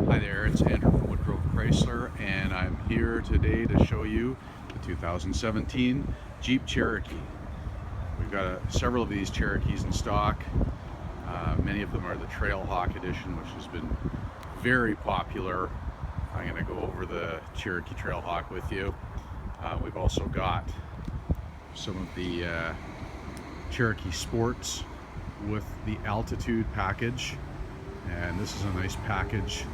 Hi there, it's Andrew from Woodgrove Chrysler, and I'm here today to show you the 2017 Jeep Cherokee. We've got several of these Cherokees in stock. Many of them are the Trailhawk edition, which has been very popular. I'm going to go over the Cherokee Trailhawk with you. We've also got some of the Cherokee Sports with the Altitude package, and this is a nice package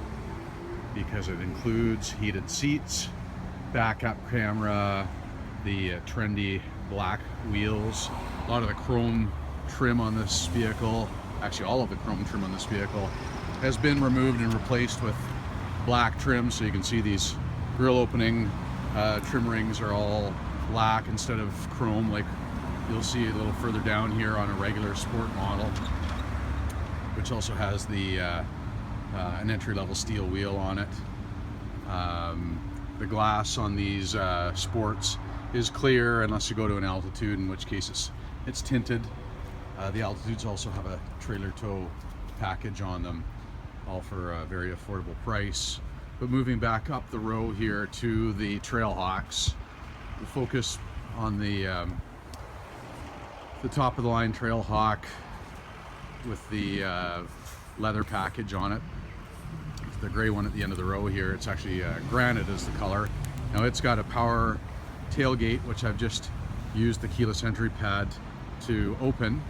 because it includes heated seats, backup camera, the trendy black wheels, a lot of the chrome trim on this vehicle, actually all of the chrome trim on this vehicle has been removed and replaced with black trim, so you can see these grille opening trim rings are all black instead of chrome like you'll see a little further down here on a regular sport model, which also has the an entry-level steel wheel on it. The glass on these sports is clear unless you go to an Altitude, in which case it's tinted. The Altitudes also have a trailer tow package on them, all for a very affordable price. But moving back up the row here to the Trailhawks, we'll focus on the top of the line Trailhawk with the leather package on it. The gray one at the end of the row here, it's actually granite is the color. Now it's got a power tailgate, which I've just used the keyless entry pad to open.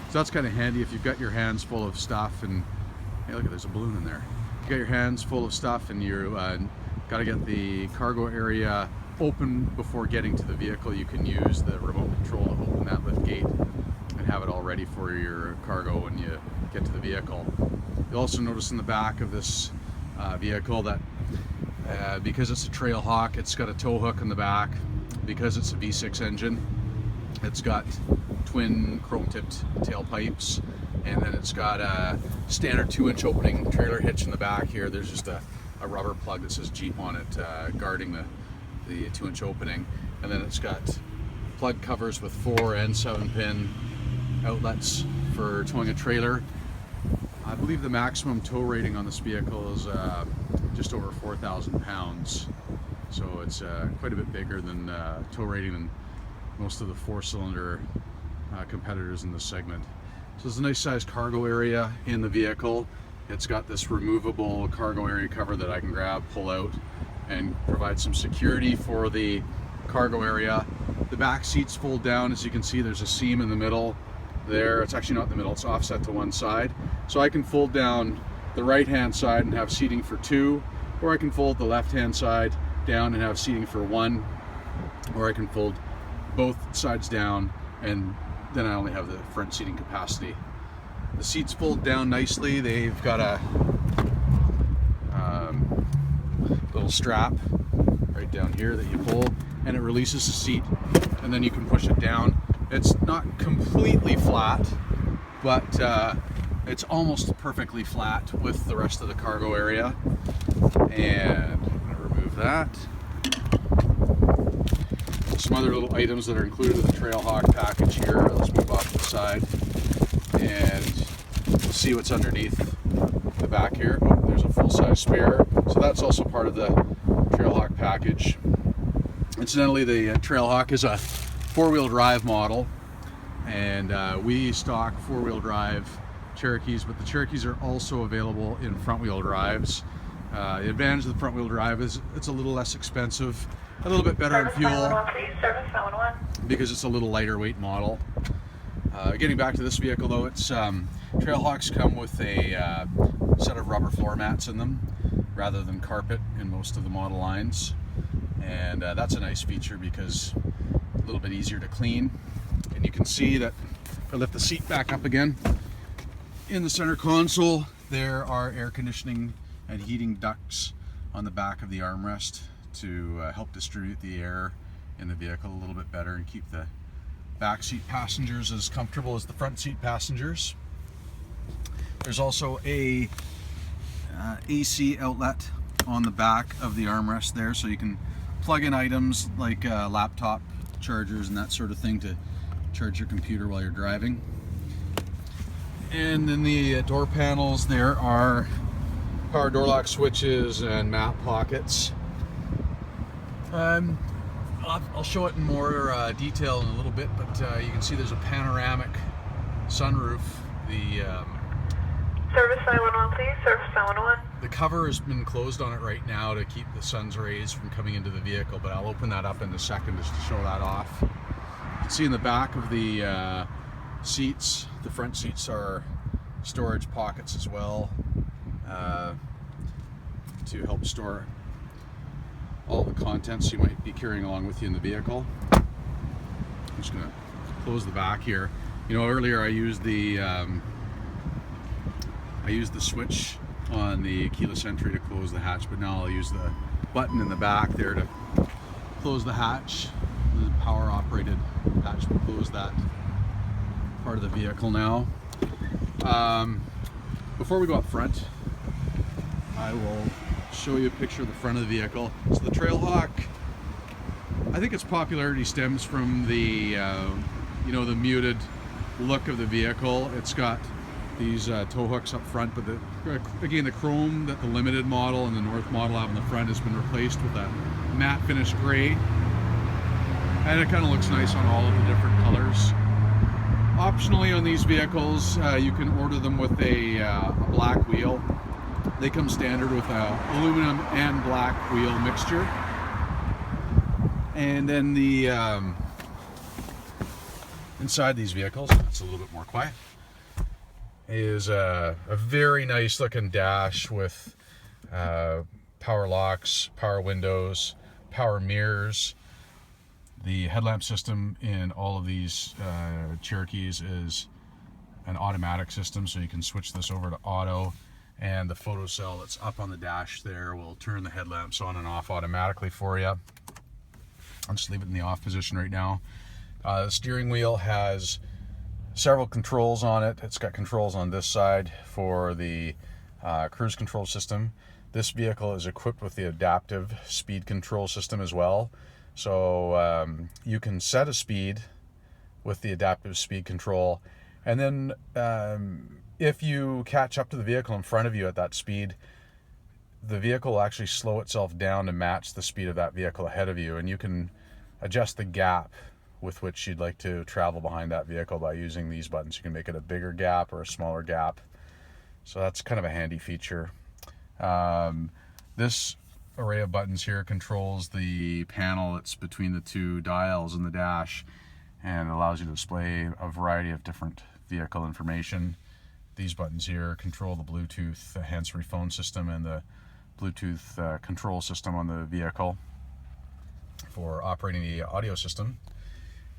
So that's kind of handy if you've got your hands full of stuff and, hey look, there's a balloon in there. You got your hands full of stuff and you got to get the cargo area open before getting to the vehicle. You can use the remote control to open that lift gate and have it all ready for your cargo when you get to the vehicle. You'll also notice in the back of this vehicle that because it's a Trailhawk, it's got a tow hook in the back. Because it's a V6 engine, it's got twin chrome-tipped tailpipes, and then it's got a standard 2-inch opening trailer hitch in the back here. There's just a rubber plug that says Jeep on it guarding the 2-inch opening, and then it's got plug covers with 4 and 7-pin outlets for towing a trailer. I believe the maximum tow rating on this vehicle is just over 4,000 pounds, so it's quite a bit bigger than tow rating than most of the 4-cylinder competitors in this segment. So it's a nice sized cargo area in the vehicle. It's got this removable cargo area cover that I can grab, pull out, and provide some security for the cargo area. The back seats fold down. As you can see, there's a seam in the middle there. It's actually not in the middle, it's offset to one side. So I can fold down the right hand side and have seating for 2, or I can fold the left hand side down and have seating for 1, or I can fold both sides down and then I only have the front seating capacity. The seats fold down nicely. They've got a little strap right down here that you pull and it releases the seat, and then you can push it down. It's not completely flat, but it's almost perfectly flat with the rest of the cargo area. And I'm going to remove that. Some other little items that are included in the Trailhawk package here. Let's move off to the side and we'll see what's underneath the back here. Oh, there's a full-size spare, so that's also part of the Trailhawk package. Incidentally, the Trailhawk is a 4-wheel drive model, and we stock 4-wheel drive Cherokees, but the Cherokees are also available in front-wheel drives. The advantage of the front-wheel drive is it's a little less expensive, a little bit better in fuel, because it's a little lighter weight model. Getting back to this vehicle though, it's Trailhawks come with a set of rubber floor mats in them rather than carpet in most of the model lines, and that's a nice feature because a little bit easier to clean. And you can see that if I lift the seat back up again, in the center console there are air conditioning and heating ducts on the back of the armrest to help distribute the air in the vehicle a little bit better and keep the back seat passengers as comfortable as the front seat passengers. There's also a AC outlet on the back of the armrest there, so you can plug in items like laptop chargers and that sort of thing to charge your computer while you're driving. And in the door panels there are power door lock switches and map pockets. I'll show it in more detail in a little bit, but you can see there's a panoramic sunroof. The Service 911, please. Service 911. the cover has been closed on it right now to keep the sun's rays from coming into the vehicle, but I'll open that up in a second just to show that off. You can see in the back of the seats, the front seats are storage pockets as well, to help store all the contents you might be carrying along with you in the vehicle. I'm just going to close the back here. You know, earlier I used the switch on the keyless entry to close the hatch, but now I'll use the button in the back there to close the hatch. The power operated hatch will close that part of the vehicle now. Before we go up front, I will show you a picture of the front of the vehicle. So the Trailhawk, I think its popularity stems from the you know, the muted look of the vehicle. It's got these tow hooks up front, but again, the chrome that the limited model and the North model have in the front has been replaced with a matte finish gray, and it kind of looks nice on all of the different colors. Optionally on these vehicles, you can order them with a black wheel. They come standard with a aluminum and black wheel mixture. And then the inside these vehicles, it's a little bit more quiet, is a very nice looking dash with power locks, power windows, power mirrors. The headlamp system in all of these Cherokees is an automatic system, so you can switch this over to auto, and the photo cell that's up on the dash there will turn the headlamps on and off automatically for you. I'll just leave it in the off position right now. The steering wheel has several controls on it. It's got controls on this side for the cruise control system. This vehicle is equipped with the adaptive speed control system as well. So you can set a speed with the adaptive speed control, and then if you catch up to the vehicle in front of you at that speed, the vehicle will actually slow itself down to match the speed of that vehicle ahead of you, and you can adjust the gap with which you'd like to travel behind that vehicle by using these buttons. You can make it a bigger gap or a smaller gap, so that's kind of a handy feature. This array of buttons here controls the panel that's between the two dials in the dash, and allows you to display a variety of different vehicle information. These buttons here control the Bluetooth hands-free phone system and the Bluetooth control system on the vehicle for operating the audio system.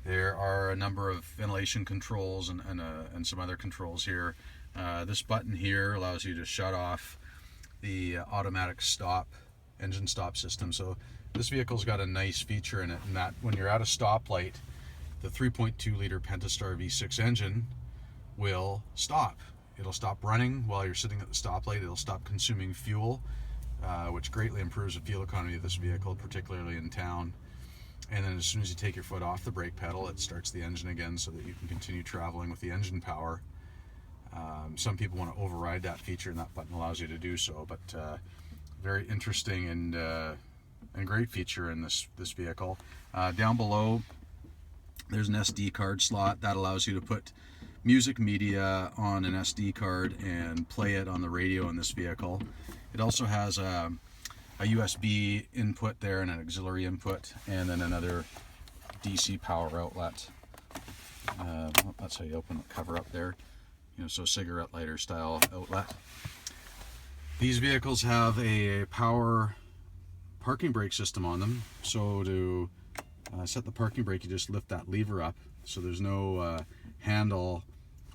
There are a number of ventilation controls and some other controls here. This button here allows you to shut off the automatic engine stop system. So this vehicle's got a nice feature in it, in that when you're at a stoplight, the 3.2 liter Pentastar V6 engine will stop. It'll stop running while you're sitting at the stoplight. It'll stop consuming fuel, which greatly improves the fuel economy of this vehicle, particularly in town. And then as soon as you take your foot off the brake pedal, it starts the engine again so that you can continue traveling with the engine power. Some people want to override that feature, and that button allows you to do so, but very interesting and great feature in this vehicle. Down below, there's an SD card slot that allows you to put music media on an SD card and play it on the radio in this vehicle. It also has a USB input there and an auxiliary input, and then another DC power outlet. That's how you open the cover up there. You know, so cigarette lighter style outlet. These vehicles have a power parking brake system on them. So to set the parking brake, you just lift that lever up. So there's no handle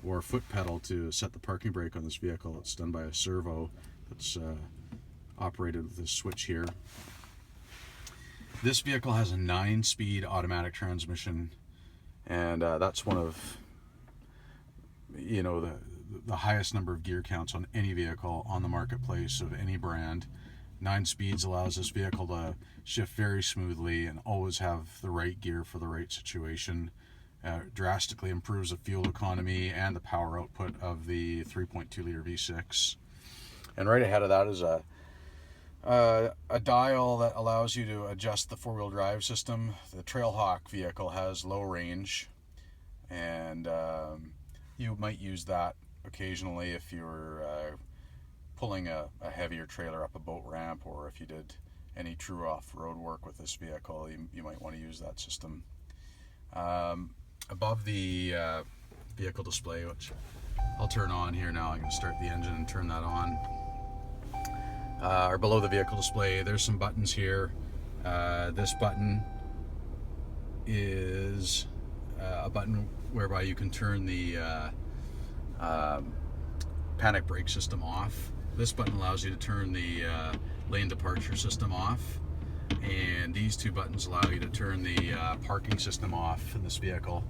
or foot pedal to set the parking brake on this vehicle. It's done by a servo that's operated with this switch here. This vehicle has a 9-speed automatic transmission, and that's one of, you know, the highest number of gear counts on any vehicle on the marketplace of any brand. 9 speeds allows this vehicle to shift very smoothly and always have the right gear for the right situation. Drastically improves the fuel economy and the power output of the 3.2 liter V6. And right ahead of that is a dial that allows you to adjust the four-wheel drive system. The Trailhawk vehicle has low range, and you might use that occasionally if you're pulling a heavier trailer up a boat ramp, or if you did any true off-road work with this vehicle, you might want to use that system. Above the vehicle display, which I'll turn on here now, I'm going to start the engine and turn that on. Or below the vehicle display, there's some buttons here. This button is a button whereby you can turn the panic brake system off. This button allows you to turn the lane departure system off, and these two buttons allow you to turn the parking system off in this vehicle.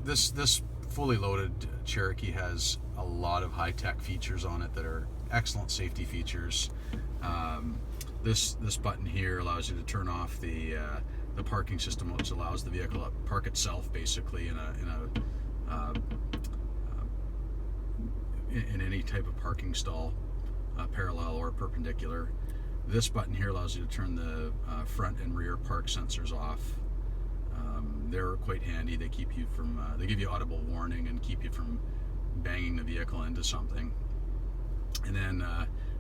This fully loaded Cherokee has a lot of high-tech features on it that are excellent safety features. This button here allows you to turn off the parking system, which allows the vehicle to park itself basically in any type of parking stall, parallel or perpendicular. This button here allows you to turn the front and rear park sensors off. They're quite handy. They keep you from they give you audible warning and keep you from banging the vehicle into something. And then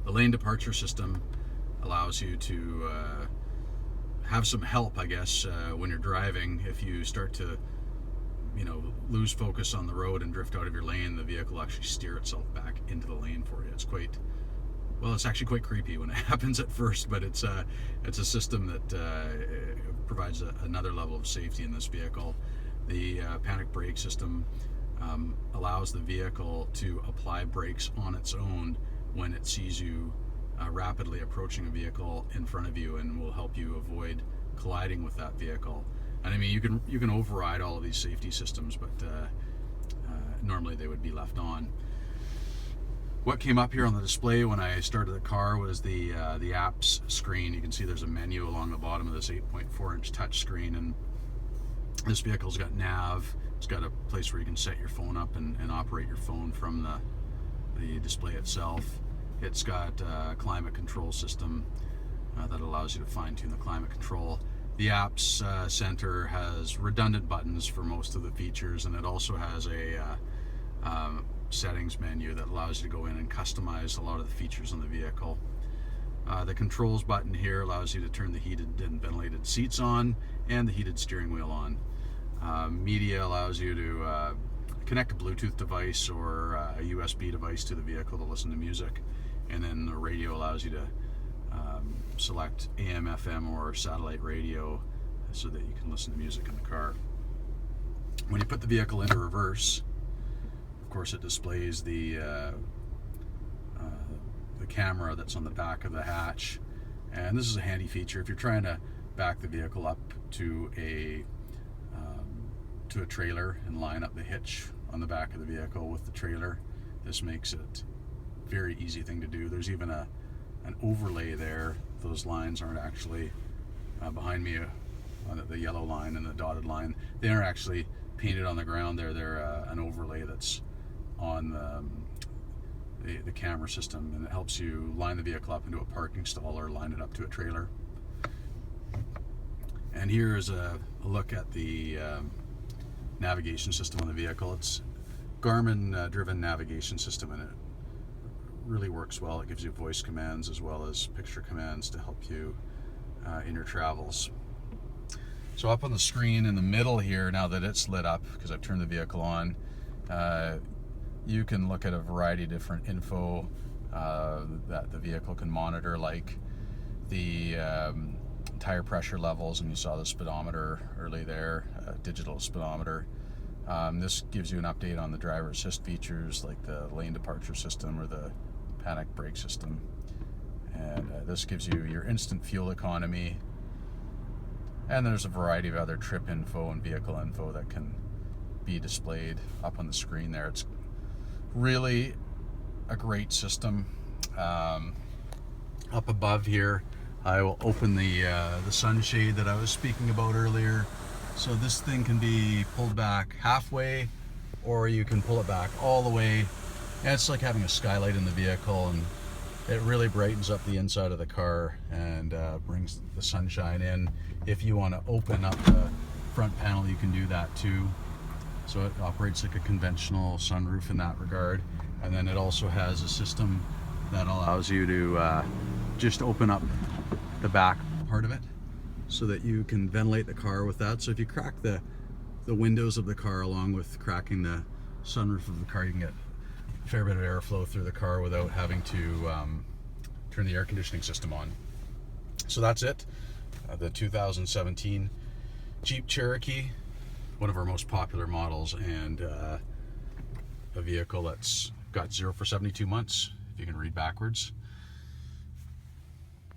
the lane departure system allows you to have some help, I guess, when you're driving. If you start to lose focus on the road and drift out of your lane, the vehicle will actually steer itself back into the lane for you. It's actually quite creepy when it happens at first, but it's a system that provides another level of safety in this vehicle. The panic brake system allows the vehicle to apply brakes on its own when it sees you rapidly approaching a vehicle in front of you, and will help you avoid colliding with that vehicle. And I mean, you can override all of these safety systems, but normally they would be left on. What came up here on the display when I started the car was the apps screen. You can see there's a menu along the bottom of this 8.4-inch touch screen, and this vehicle's got nav. It's got a place where you can set your phone up and operate your phone from the display itself. It's got a climate control system that allows you to fine-tune the climate control. The apps center has redundant buttons for most of the features, and it also has a settings menu that allows you to go in and customize a lot of the features on the vehicle. The controls button here allows you to turn the heated and ventilated seats on and the heated steering wheel on. Media allows you to connect a Bluetooth device or a USB device to the vehicle to listen to music, and then the radio allows you to select AM, FM, or satellite radio so that you can listen to music in the car. When you put the vehicle into reverse, of course, it displays the camera that's on the back of the hatch, and this is a handy feature if you're trying to back the vehicle up to a trailer and line up the hitch on the back of the vehicle with the trailer. This makes it a very easy thing to do. There's even an overlay there. Those lines aren't actually behind me on the yellow line and the dotted line. They aren't actually painted on the ground there. They're an overlay that's on the camera system, and it helps you line the vehicle up into a parking stall or line it up to a trailer. And here is a look at the navigation system on the vehicle. It's Garmin driven navigation system, and it really works well. It gives you voice commands as well as picture commands to help you in your travels. So up on the screen in the middle here, now that it's lit up because I've turned the vehicle on, you can look at a variety of different info that the vehicle can monitor, like the tire pressure levels, and you saw the speedometer early there, digital speedometer. This gives you an update on the driver assist features like the lane departure system or the panic brake system. And this gives you your instant fuel economy. And there's a variety of other trip info and vehicle info that can be displayed up on the screen there. It's really a great system. Up above here, I will open the sunshade that I was speaking about earlier. So this thing can be pulled back halfway or you can pull it back all the way. And it's like having a skylight in the vehicle, and it really brightens up the inside of the car and brings the sunshine in. If you want to open up the front panel, you can do that too. So it operates like a conventional sunroof in that regard. And then it also has a system that allows you to just open up the back part of it so that you can ventilate the car with that. So if you crack the windows of the car along with cracking the sunroof of the car, you can get a fair bit of airflow through the car without having to turn the air conditioning system on. So that's it. The 2017 Jeep Cherokee, one of our most popular models, and a vehicle that's got 0 for 72 months, if you can read backwards.